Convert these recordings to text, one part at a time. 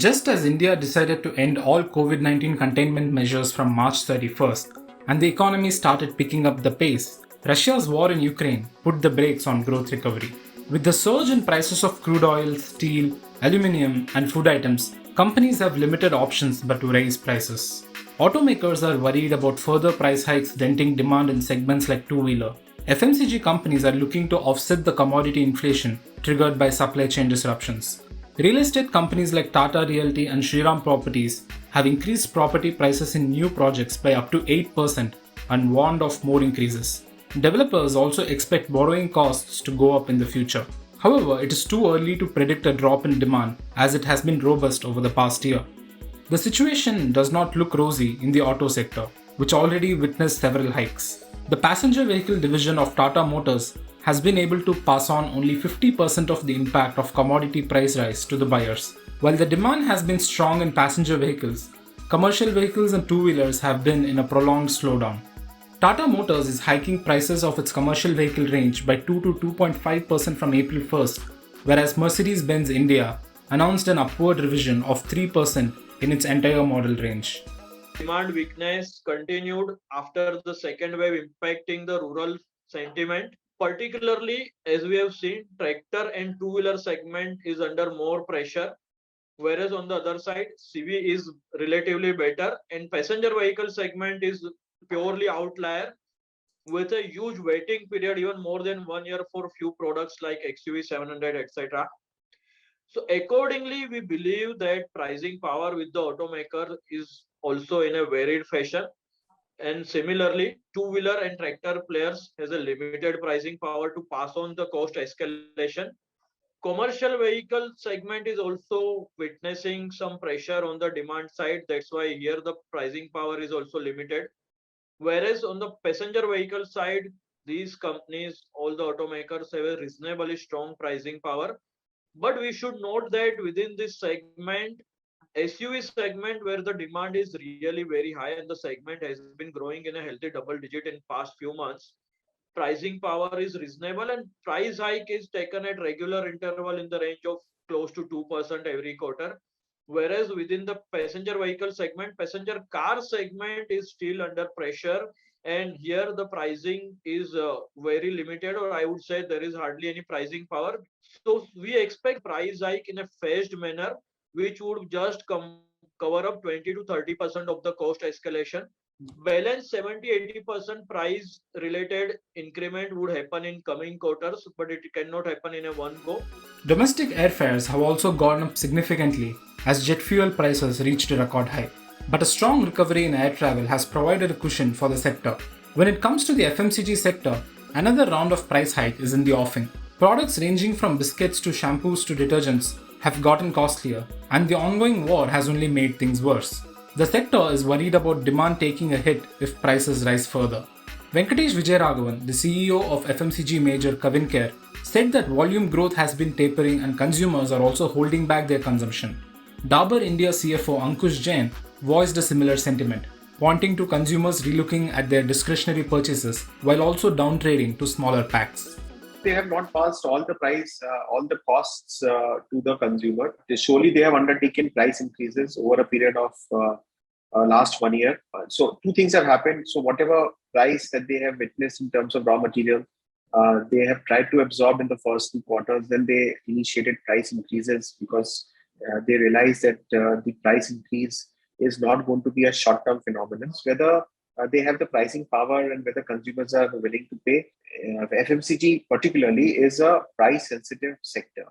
Just as India decided to end all COVID-19 containment measures from March 31st and the economy started picking up the pace, Russia's war in Ukraine put the brakes on growth recovery. With the surge in prices of crude oil, steel, aluminium, and food items, companies have limited options but to raise prices. Automakers are worried about further price hikes denting demand in segments like two-wheeler. FMCG companies are looking to offset the commodity inflation triggered by supply chain disruptions. Real estate companies like Tata Realty and Shriram Properties have increased property prices in new projects by up to 8% and warned of more increases. Developers also expect borrowing costs to go up in the future. However, it is too early to predict a drop in demand as it has been robust over the past year. The situation does not look rosy in the auto sector, which already witnessed several hikes. The passenger vehicle division of Tata Motors has been able to pass on only 50% of the impact of commodity price rise to the buyers. While the demand has been strong in passenger vehicles, commercial vehicles and two-wheelers have been in a prolonged slowdown. Tata Motors is hiking prices of its commercial vehicle range by 2 to 2.5% from April 1st, whereas Mercedes-Benz India announced an upward revision of 3% in its entire model range. Demand weakness continued after the second wave, impacting the rural sentiment. Particularly, as we have seen, tractor and two-wheeler segment is under more pressure, whereas on the other side, CV is relatively better, and passenger vehicle segment is purely outlier with a huge waiting period, even more than 1 year for few products like XUV 700, etc. So accordingly, we believe that pricing power with the automaker is also in a varied fashion. And similarly, two-wheeler and tractor players has a limited pricing power to pass on the cost escalation. Commercial vehicle segment is also witnessing some pressure on the demand side. That's why here the pricing power is also limited. Whereas on the passenger vehicle side, these companies, all the automakers have a reasonably strong pricing power. But we should note that within this segment, SUV segment where the demand is really very high and the segment has been growing in a healthy double digit in past few months, pricing power is reasonable and price hike is taken at regular interval in the range of close to 2% every quarter. Whereas within the passenger vehicle segment, passenger car segment is still under pressure, and here the pricing is very limited, or I would say there is hardly any pricing power. So we expect price hike in a phased manner, which would just cover up 20 to 30% of the cost escalation. Balance 70-80% price related increment would happen in coming quarters, but it cannot happen in a one go. Domestic airfares have also gone up significantly as jet fuel prices reached a record high. But a strong recovery in air travel has provided a cushion for the sector. When it comes to the FMCG sector, another round of price hike is in the offing. Products ranging from biscuits to shampoos to detergents have gotten costlier, and the ongoing war has only made things worse. The sector is worried about demand taking a hit if prices rise further. Venkatesh Vijayaraghavan, the CEO of FMCG major Kavincare, said that volume growth has been tapering and consumers are also holding back their consumption. Dabur India CFO Ankush Jain voiced a similar sentiment, pointing to consumers relooking at their discretionary purchases while also downtrading to smaller packs. They have not passed all the costs to the consumer. Surely they have undertaken price increases over a period of last 1 year. So two things have happened. So whatever price that they have witnessed in terms of raw material, they have tried to absorb in the first 2 quarters. Then they initiated price increases because they realized that the price increase is not going to be a short-term phenomenon. Whether they have the pricing power and whether consumers are willing to pay. FMCG particularly is a price-sensitive sector.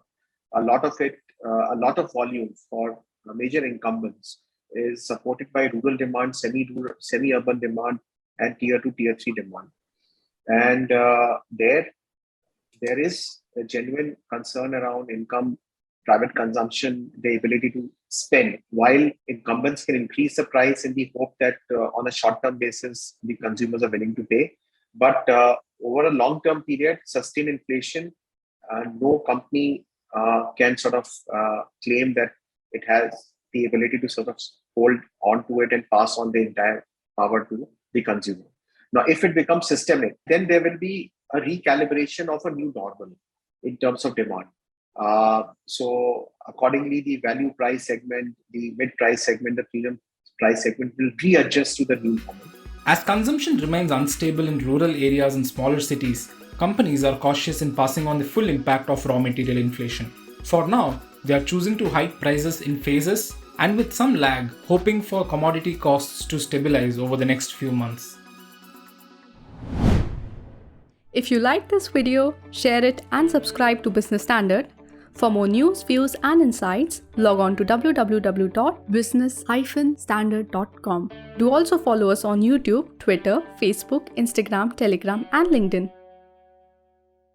A lot of volume for major incumbents is supported by rural demand, semi-urban demand, and tier 2, tier 3 demand. And there is a genuine concern around income, private consumption, the ability to spend. While incumbents can increase the price in the hope that on a short-term basis, the consumers are willing to pay. But over a long-term period, sustained inflation, no company can sort of claim that it has the ability to sort of hold on to it and pass on the entire power to the consumer. Now, if it becomes systemic, then there will be a recalibration of a new normal in terms of demand. So accordingly, the value price segment, the mid price segment, the premium price segment will readjust to the new normal. As consumption remains unstable in rural areas and smaller cities, companies are cautious in passing on the full impact of raw material inflation. For now, they are choosing to hike prices in phases and with some lag, hoping for commodity costs to stabilize over the next few months. If you like this video, share it and subscribe to Business Standard. For more news, views and insights, log on to www.business-standard.com. Do also follow us on YouTube, Twitter, Facebook, Instagram, Telegram and LinkedIn.